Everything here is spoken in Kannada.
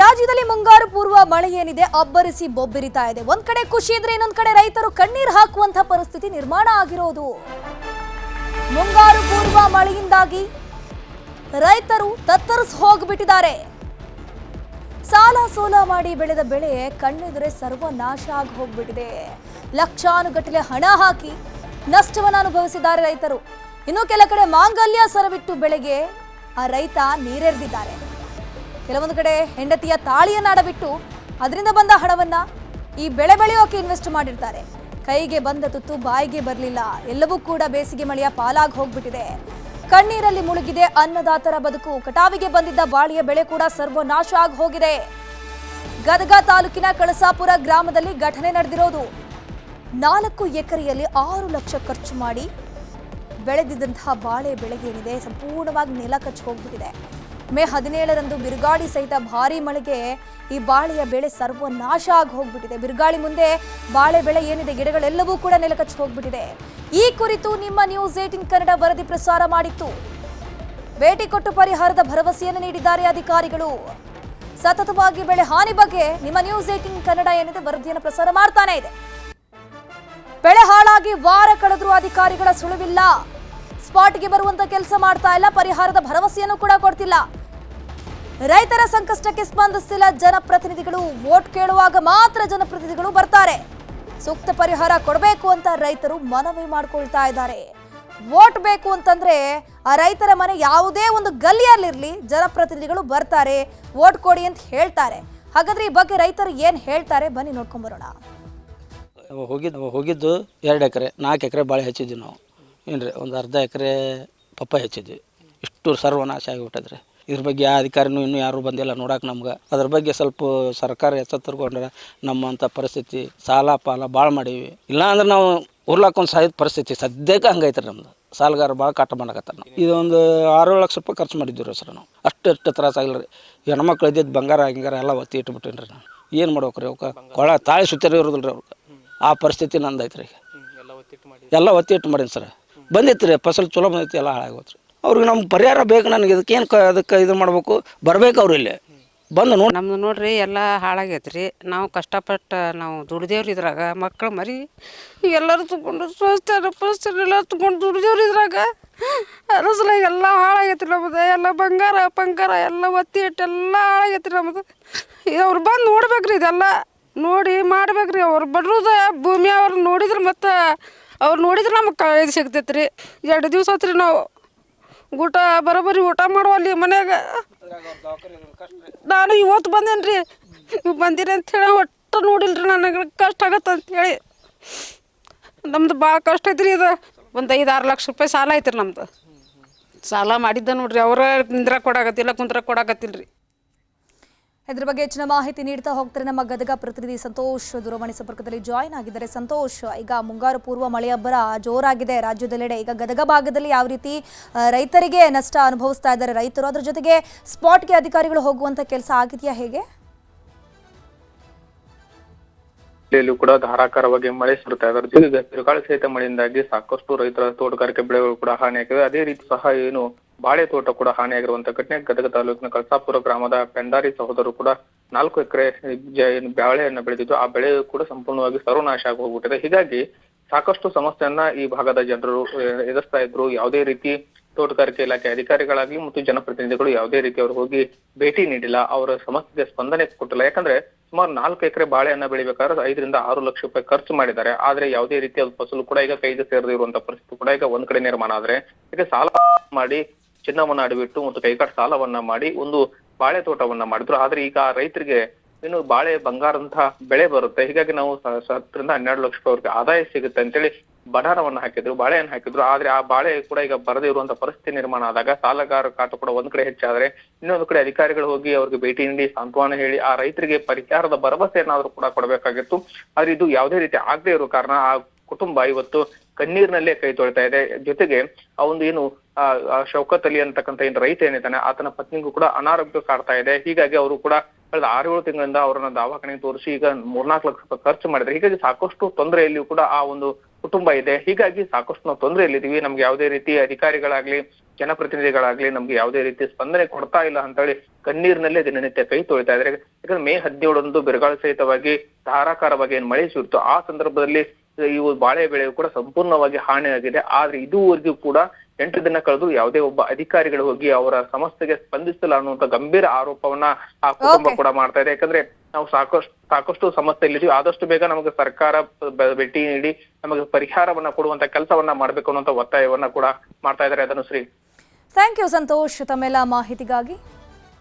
ರಾಜ್ಯದಲ್ಲಿ ಮುಂಗಾರು ಪೂರ್ವ ಮಳೆ ಏನಿದೆ ಅಬ್ಬರಿಸಿ ಬೊಬ್ಬಿರಿತಾ ಇದೆ. ಒಂದ್ ಕಡೆ ಖುಷಿ ಇದ್ರೆ ಇನ್ನೊಂದ್ ಕಡೆ ರೈತರು ಕಣ್ಣೀರು ಹಾಕುವಂತ ಪರಿಸ್ಥಿತಿ ನಿರ್ಮಾಣ ಆಗಿರೋದು. ಮುಂಗಾರು ಪೂರ್ವ ಮಳೆಯಿಂದಾಗಿ ರೈತರು ತತ್ತರಿಸಿ ಹೋಗ್ಬಿಟ್ಟಿದ್ದಾರೆ. ಸಾಲ ಸೋಲ ಮಾಡಿ ಬೆಳೆದ ಬೆಳೆ ಕಣ್ಣೆದುರೇ ಸರ್ವನಾಶ ಆಗಿ ಹೋಗ್ಬಿಟ್ಟಿದೆ. ಲಕ್ಷಾನುಗಟ್ಟಲೆ ಹಣ ಹಾಕಿ ನಷ್ಟವನ್ನು ಅನುಭವಿಸಿದ್ದಾರೆ ರೈತರು. ಇನ್ನು ಕೆಲ ಕಡೆ ಮಾಂಗಲ್ಯ ಸರವಿಟ್ಟು ಬೆಳೆಗೆ ಆ ರೈತ ನೀರೆರೆದಿದ್ದಾರೆ. ಕೆಲವೊಂದು ಕಡೆ ಹೆಂಡತಿಯ ತಾಳಿಯನ್ನ ಅಡವಿಟ್ಟು ಅದರಿಂದ ಬಂದ ಹಣವನ್ನ ಈ ಬೆಳೆ ಬೆಳೆಯೋಕೆ ಇನ್ವೆಸ್ಟ್ ಮಾಡಿರ್ತಾರೆ. ಕೈಗೆ ಬಂದ ತುತ್ತು ಬಾಯಿಗೆ ಬರಲಿಲ್ಲ. ಎಲ್ಲವೂ ಕೂಡ ಬೇಸಿಗೆ ಮಳೆಯ ಪಾಲಾಗಿ ಹೋಗ್ಬಿಟ್ಟಿದೆ. ಕಣ್ಣೀರಲ್ಲಿ ಮುಳುಗಿದೆ ಅನ್ನದಾತರ ಬದುಕು. ಕಟಾವಿಗೆ ಬಂದಿದ್ದ ಬಾಳಿಯ ಬೆಳೆ ಕೂಡ ಸರ್ವನಾಶ ಆಗಿ ಹೋಗಿದೆ. ಗದಗ ತಾಲೂಕಿನ ಕಳಸಾಪುರ ಗ್ರಾಮದಲ್ಲಿ ಘಟನೆ ನಡೆದಿರೋದು. 4 ಎಕರೆಯಲ್ಲಿ 6 ಲಕ್ಷ ಖರ್ಚು ಮಾಡಿ ಬೆಳೆದಿದ್ದಂತಹ ಬಾಳೆ ಬೆಳೆಗೇನಿದೆ ಸಂಪೂರ್ಣವಾಗಿ ನೆಲ ಕಚ್ಚಿ ಹೋಗ್ಬಿಟ್ಟಿದೆ. ಮೇ 17ರಂದು ಬಿರುಗಾಳಿ ಸಹಿತ ಭಾರೀ ಮಳೆಗೆ ಈ ಬಾಳೆಯ ಬೆಳೆ ಸರ್ವನಾಶ ಆಗಿ ಹೋಗ್ಬಿಟ್ಟಿದೆ. ಬಿರುಗಾಳಿ ಮುಂದೆ ಬಾಳೆ ಬೆಳೆ ಏನಿದೆ ಗಿಡಗಳೆಲ್ಲವೂ ಕೂಡ ನೆಲಕಚ್ಚಿ ಹೋಗ್ಬಿಟ್ಟಿದೆ. ಈ ಕುರಿತು ನಿಮ್ಮ ನ್ಯೂಸ್ 18 ಕನ್ನಡ ವರದಿ ಪ್ರಸಾರ ಮಾಡಿತ್ತು. ಭೇಟಿ ಕೊಟ್ಟು ಪರಿಹಾರದ ಭರವಸೆಯನ್ನು ನೀಡಿದ್ದಾರೆ ಅಧಿಕಾರಿಗಳು. ಸತತವಾಗಿ ಬೆಳೆ ಹಾನಿ ಬಗ್ಗೆ ನಿಮ್ಮ ನ್ಯೂಸ್ 18 ಕನ್ನಡ ಏನಿದೆ ವರದಿಯನ್ನು ಪ್ರಸಾರ ಮಾಡ್ತಾನೆ ಇದೆ. ಬೆಳೆ ಹಾಳಾಗಿ ವಾರ ಕಳೆದ್ರೂ ಅಧಿಕಾರಿಗಳ ಸುಳಿವಿಲ್ಲ. ಸ್ಪಾಟ್ಗೆ ಬರುವಂತ ಕೆಲಸ ಮಾಡ್ತಾ ಇಲ್ಲ. ಪರಿಹಾರದ ಭರವಸೆಯನ್ನು ಕೂಡ ಕೊಡ್ತಿಲ್ಲ. ರೈತರ ಸಂಕಷ್ಟಕ್ಕೆ ಸ್ಪಂದಿಸ್ತಿಲ್ಲ ಜನಪ್ರತಿನಿಧಿಗಳು. ವೋಟ್ ಕೇಳುವಾಗ ಮಾತ್ರ ಜನಪ್ರತಿನಿಧಿಗಳು ಬರ್ತಾರೆ. ಸೂಕ್ತ ಪರಿಹಾರ ಕೊಡಬೇಕು ಅಂತ ರೈತರು ಮನವಿ ಮಾಡ್ಕೊಳ್ತಾ ಇದ್ದಾರೆ. ವೋಟ್ ಬೇಕು ಅಂತಂದ್ರೆ ಆ ರೈತರ ಮನೆ ಯಾವುದೇ ಒಂದು ಗಲ್ಲಿಯಲ್ಲಿರ್ಲಿ ಜನಪ್ರತಿನಿಧಿಗಳು ಬರ್ತಾರೆ, ವೋಟ್ ಕೊಡಿ ಅಂತ ಹೇಳ್ತಾರೆ. ಹಾಗಾದ್ರೆ ಈ ಬಗ್ಗೆ ರೈತರು ಏನ್ ಹೇಳ್ತಾರೆ ಬನ್ನಿ ನೋಡ್ಕೊಂಡ್ ಬರೋಣ. ಹೋಗಿದ್ದು 2 ಎಕರೆ 4 ಎಕರೆ ಬಾಳೆ ಹಚ್ಚಿದ್ವಿ ನಾವು. ಏನ್ರಿ ಒಂದು ಅರ್ಧ ಎಕರೆ ಪಪ್ಪಾಯ ಹಚ್ಚಿದ್ವಿ. ಇಷ್ಟು ಸರ್ವನಾಶ ಆಗಿಬಿಟ್ಟದ್ರಿ. ಇದ್ರ ಬಗ್ಗೆ ಯಾವ ಅಧಿಕಾರಿನೂ ಇನ್ನೂ ಯಾರೂ ಬಂದಿಲ್ಲ ನೋಡಕ್ಕೆ ನಮ್ಗೆ. ಅದ್ರ ಬಗ್ಗೆ ಸ್ವಲ್ಪ ಸರ್ಕಾರ ಎಚ್ಚೆತ್ತುಕೊಂಡ್ರೆ ನಮ್ಮಂಥ ಪರಿಸ್ಥಿತಿ ಸಾಲ ಪಾಲ ಭಾಳ ಮಾಡೀವಿ. ಇಲ್ಲಾಂದ್ರೆ ನಾವು ಉರ್ಲಾಕೊಂದು ಸಾಯ್ದ ಪರಿಸ್ಥಿತಿ ಸದ್ಯಕ್ಕೆ ಹಂಗೈತ್ರಿ ನಮ್ದು. ಸಾಲಗಾರ ಭಾಳ ಕಾಟ ಮಾಡಕತ್ತಾರ. ನಾವು ಇದೊಂದು 6 ಲಕ್ಷ ರೂಪಾಯಿ ಖರ್ಚು ಮಾಡಿದ್ದೀವಿ ರೀ ಸರ್. ನಾವು ಅಷ್ಟು ತ್ರಾಸ ಆಗಿಲ್ಲ ರೀ. ಹೆಣ್ಮಕ್ಳು ಇದ್ದಿದ್ದು ಬಂಗಾರ ಹಿಂಗಾರ ಎಲ್ಲ ಒತ್ತಿ ಇಟ್ಬಿಟ್ಟೇನಿ ರೀ. ನಾನು ಏನು ಮಾಡ್ಬೇಕು ರೀ ಅವಕ್ಕೆ ಕೊಳ ತಾಳಿ ಸುತ್ತರಿ ಇರೋದಿಲ್ಲ ರೀ ಅವ್ರಿಗೆ. ಆ ಪರಿಸ್ಥಿತಿ ನಂದು ಐತ್ರಿ. ಈಗ ಎಲ್ಲ ಒತ್ತಿ ಇಟ್ಟು ಮಾಡೀನಿ ಸರ್. ಬಂದಿತ್ತು ರೀ ಫಸಲು ಚಲೋ ಬಂದೈತಿ, ಎಲ್ಲ ಹಾಳಾಗೋತ್ರಿ. ಅವ್ರಿಗೆ ನಮ್ಗೆ ಪರಿಹಾರ ಬೇಕು. ನನಗೆ ಇದಕ್ಕೇನು ಅದಕ್ಕೆ ಇದು ಮಾಡ್ಬೇಕು, ಬರ್ಬೇಕು ಅವ್ರು ಇಲ್ಲಿ ಬಂದು ನೋಡಿ. ನಮ್ದು ನೋಡ್ರಿ ಎಲ್ಲ ಹಾಳಾಗೈತೆ ರೀ. ನಾವು ಕಷ್ಟಪಟ್ಟು ನಾವು ದುಡ್ದೇವ್ರಿ ಇದ್ರಾಗ. ಮಕ್ಕಳು ಮರಿ ಎಲ್ಲರೂ ತಗೊಂಡು ಸ್ವಸ್ಥರ ಎಲ್ಲ ತಗೊಂಡು ದುಡ್ದೇವ್ರಿ ಇದ್ರಾಗ. ಅದ್ರ ಸಲ ಎಲ್ಲ ಹಾಳಾಗೈತಿ ನಮ್ಮದು. ಎಲ್ಲ ಬಂಗಾರ ಎಲ್ಲ ಒತ್ತಿ ಇಟ್ಟು ಎಲ್ಲ ಹಾಳಾಗೈತಿ ನಮ್ಮದು. ಅವ್ರು ಬಂದು ನೋಡ್ಬೇಕ್ರಿ, ಇದೆಲ್ಲ ನೋಡಿ ಮಾಡ್ಬೇಕ್ರಿ. ಅವ್ರು ಬಡ್ರದ ಭೂಮಿ ಅವ್ರು ನೋಡಿದ್ರೆ ಮತ್ತು ಅವ್ರು ನೋಡಿದ್ರೆ ನಮಗೆ ಇದು ಸಿಗ್ತೈತೆ ರೀ. 2 ದಿವಸ ಆತ್ರಿ ನಾವು ಊಟ ಬರೋಬ್ಬರಿ ಊಟ ಮಾಡುವಲ್ಲಿ ಮನ್ಯಾಗ. ನಾನು ಇವತ್ತು ಬಂದೇನಿ ರೀ. ನೀವು ಬಂದಿರಿ ಅಂಥೇಳಿ ಒಟ್ಟು ನೋಡಿಲ್ರಿ. ನನಗೆ ಕಷ್ಟ ಆಗತ್ತೆ ಅಂಥೇಳಿ ನಮ್ದು ಭಾಳ ಕಷ್ಟ ಐತ್ರಿ. ಇದು ಒಂದು 5-6 ಲಕ್ಷ ರೂಪಾಯಿ ಸಾಲ ಐತ್ರಿ ನಮ್ದು. ಸಾಲ ಮಾಡಿದ್ದ ನೋಡ್ರಿ. ಅವ್ರ ನಿಂದ್ರ ಕೊಡಾಕತ್ತಿಲ್ಲ, ಕುಂದ್ರ ಕೊಡಾಕತ್ತಿಲ್ಲ ರೀ. ಇದ್ರ ಬಗ್ಗೆ ಹೆಚ್ಚಿನ ಮಾಹಿತಿ ನೀಡ್ತಾ ಹೋಗ್ತಾರೆ ನಮ್ಮ ಗದಗ ಪ್ರತಿನಿಧಿ ಸಂತೋಷ್ ದೂರವಾಣಿ ಸಂಪರ್ಕದಲ್ಲಿ ಜಾಯಿನ್ ಆಗಿದ್ದಾರೆ. ಸಂತೋಷ್, ಈಗ ಮುಂಗಾರು ಪೂರ್ವ ಮಳೆಯಬ್ಬರ ಜೋರಾಗಿದೆ ರಾಜ್ಯದೆಲ್ಲೆಡೆ. ಈಗ ಗದಗ ಭಾಗದಲ್ಲಿ ಯಾವ ರೀತಿ ರೈತರಿಗೆ ನಷ್ಟ ಅನುಭವಿಸ್ತಾ ಇದ್ದಾರೆ ರೈತರು, ಅದ್ರ ಜೊತೆಗೆ ಸ್ಪಾಟ್ಗೆ ಅಧಿಕಾರಿಗಳು ಹೋಗುವಂತ ಕೆಲಸ ಆಗಿದೆಯಾ ಹೇಗೆ? ಕೂಡ ಧಾರಾಕಾರವಾಗಿ ಮಳೆ ಸುರಿತಾ ಇದೆ. ಜೊತೆಗೆ ಬಿರುಗಾಳಿ ಸಹಿತ ಮಳೆಯಿಂದಾಗಿ ಸಾಕಷ್ಟು ರೈತರ ತೋಟಗಾರಿಕೆ ಬೆಳೆಗಳು ಕೂಡ ಹಾನಿಯಾಗಿವೆ. ಅದೇ ರೀತಿ ಸಹ ಏನು ಬಾಳೆ ತೋಟ ಕೂಡ ಹಾನಿಯಾಗಿರುವಂತಹ ಘಟನೆ ಗದಗ ತಾಲೂಕಿನ ಕಳಸಾಪುರ ಗ್ರಾಮದ ಪೆಂಡಾರಿ ಸಹೋದರರು ಕೂಡ 4 ಎಕರೆ ಏನು ಬಾಳೆಯನ್ನ ಬೆಳೆದಿದ್ದು ಆ ಬೆಳೆ ಕೂಡ ಸಂಪೂರ್ಣವಾಗಿ ಸರ್ವನಾಶ ಆಗಿ ಹೋಗ್ಬಿಟ್ಟಿದೆ. ಹೀಗಾಗಿ ಸಾಕಷ್ಟು ಸಮಸ್ಯೆಯನ್ನ ಈ ಭಾಗದ ಜನರು ಎದುರಿಸ್ತಾ ಇದ್ರು. ಯಾವುದೇ ರೀತಿ ತೋಟಗಾರಿಕೆ ಇಲಾಖೆ ಅಧಿಕಾರಿಗಳಾಗ್ಲಿ ಮತ್ತು ಜನಪ್ರತಿನಿಧಿಗಳು ಯಾವುದೇ ರೀತಿ ಅವರು ಹೋಗಿ ಭೇಟಿ ನೀಡಿಲ್ಲ. ಅವರ ಸಮಸ್ಯೆಗೆ ಸ್ಪಂದನೆ ಕೊಟ್ಟಿಲ್ಲ. ಯಾಕಂದ್ರೆ ಸುಮಾರು 4 ಎಕರೆ ಬಾಳೆಯನ್ನ ಬೆಳಿಬೇಕಾದ್ರೆ 5-6 ಲಕ್ಷ ರೂಪಾಯಿ ಖರ್ಚು ಮಾಡಿದ್ದಾರೆ. ಆದ್ರೆ ಯಾವುದೇ ರೀತಿಯ ಫಸಲು ಕೂಡ ಈಗ ಕೈಗೆ ಸೇರದೇ ಇರುವಂತಹ ಪರಿಸ್ಥಿತಿ ಕೂಡ ಈಗ ಒಂದ್ ಕಡೆ ನಿರ್ಮಾಣ ಆದ್ರೆ ಈಗ ಸಾಲ ಮಾಡಿ ಚಿನ್ನವನ್ನ ಅಡವಿಟ್ಟು ಮತ್ತು ಕೈಗಾಟ ಸಾಲವನ್ನ ಮಾಡಿ ಒಂದು ಬಾಳೆ ತೋಟವನ್ನ ಮಾಡಿದ್ರು. ಆದ್ರೆ ಈಗ ರೈತರಿಗೆ ಇನ್ನು ಬಾಳೆ ಬಂಗಾರಂತಹ ಬೆಳೆ ಬರುತ್ತೆ. ಹೀಗಾಗಿ ನಾವು 10-12 ಲಕ್ಷ ರೂಪಾಯಿ ಅವ್ರಿಗೆ ಆದಾಯ ಸಿಗುತ್ತೆ ಅಂತೇಳಿ ಬಡಾರವನ್ನ ಹಾಕಿದ್ರು, ಬಾಳೆಯನ್ನು ಹಾಕಿದ್ರು. ಆದ್ರೆ ಆ ಬಾಳೆ ಕೂಡ ಈಗ ಬರದೇ ಇರುವಂತಹ ಪರಿಸ್ಥಿತಿ ನಿರ್ಮಾಣ ಆದಾಗ ಸಾಲಗಾರ ಕಾಟ ಕೂಡ ಒಂದ್ ಕಡೆ ಹೆಚ್ಚಾದ್ರೆ ಇನ್ನೊಂದು ಕಡೆ ಅಧಿಕಾರಿಗಳು ಹೋಗಿ ಅವ್ರಿಗೆ ಭೇಟಿ ನೀಡಿ ಸಾಂತ್ವನ ಹೇಳಿ ಆ ರೈತರಿಗೆ ಪರಿಹಾರದ ಭರವಸೆಯನ್ನಾದ್ರೂ ಕೂಡ ಕೊಡಬೇಕಾಗಿತ್ತು. ಆದ್ರೆ ಇದು ಯಾವುದೇ ರೀತಿ ಆಗದೆ ಇರೋ ಕಾರಣ ಆ ಕುಟುಂಬ ಇವತ್ತು ಕಣ್ಣೀರಿನಲ್ಲೇ ಕೈ ತೊಳ್ತಾ ಇದೆ. ಜೊತೆಗೆ ಆ ಒಂದು ಏನು ಶೌಕತ್ ಅಲಿ ಅಂತಕ್ಕಂಥ ಏನು ರೈತ ಏನಿದ್ದಾನೆ ಆತನ ಪತ್ನಿಗೂ ಕೂಡ ಅನಾರೋಗ್ಯ ಕಾಡ್ತಾ ಇದೆ. ಹೀಗಾಗಿ ಅವರು ಕೂಡ ಕಳೆದ 6-7 ತಿಂಗಳಿಂದ ಅವರನ್ನ ದವಾಖಾನೆಗೆ ತೋರಿಸಿ ಈಗ 3-4 ಲಕ್ಷ ರೂಪಾಯಿ ಖರ್ಚು ಮಾಡಿದ್ರೆ. ಹೀಗಾಗಿ ಸಾಕಷ್ಟು ತೊಂದರೆಯಲ್ಲಿಯೂ ಕೂಡ ಆ ಒಂದು ಕುಟುಂಬ ಇದೆ. ಹೀಗಾಗಿ ಸಾಕಷ್ಟು ನಾವು ತೊಂದರೆಯಲ್ಲಿದ್ದೀವಿ, ನಮ್ಗೆ ಯಾವುದೇ ರೀತಿ ಅಧಿಕಾರಿಗಳಾಗ್ಲಿ ಜನಪ್ರತಿನಿಧಿಗಳಾಗ್ಲಿ ನಮ್ಗೆ ಯಾವುದೇ ರೀತಿ ಸ್ಪಂದನೆ ಕೊಡ್ತಾ ಇಲ್ಲ ಅಂತ ಹೇಳಿ ಕಣ್ಣೀರಿನಲ್ಲೇ ದಿನನಿತ್ಯ ಕೈ ತೊಳಿತಾ ಇದ್ದಾರೆ. ಯಾಕಂದ್ರೆ ಮೇ 17 ಬಿರುಗಾಳಿ ಸಹಿತವಾಗಿ ಧಾರಾಕಾರವಾಗಿ ಏನ್ ಮಳೆ ಸುರಿತು ಆ ಸಂದರ್ಭದಲ್ಲಿ ಇವು ಬಾಳೆ ಬೆಳೆಯು ಕೂಡ ಸಂಪೂರ್ಣವಾಗಿ ಹಾನಿಯಾಗಿದೆ. ಆದ್ರೆ ಇದುವರೆಗೂ ಕೂಡ 8 ದಿನ ಕಳೆದು ಯಾವುದೇ ಒಬ್ಬ ಅಧಿಕಾರಿಗಳು ಹೋಗಿ ಅವರ ಸಮಸ್ಯೆಗೆ ಸ್ಪಂದಿಸಿಲ್ಲ ಅನ್ನುವಂತ ಗಂಭೀರ ಆರೋಪವನ್ನ ಆ ಕುಟುಂಬ ಕೂಡ ಮಾಡ್ತಾ ಇದೆ. ಯಾಕಂದ್ರೆ ನಾವು ಸಾಕಷ್ಟು ಸಮಸ್ಯೆಯಲ್ಲಿದ್ದೀವಿ, ಆದಷ್ಟು ಬೇಗ ನಮಗೆ ಸರ್ಕಾರ ಭೇಟಿ ನೀಡಿ ನಮಗೆ ಪರಿಹಾರವನ್ನ ಕೊಡುವಂತ ಕೆಲಸವನ್ನ ಮಾಡ್ಬೇಕು ಅನ್ನುವಂತ ಒತ್ತಾಯವನ್ನ ಕೂಡ ಮಾಡ್ತಾ ಇದ್ದಾರೆ. ಅದನ್ನು ಶ್ರೀ ಥ್ಯಾಂಕ್ ಯು ಸಂತೋಷ್ ತಮ್ಮೆಲ್ಲ ಮಾಹಿತಿಗಾಗಿ.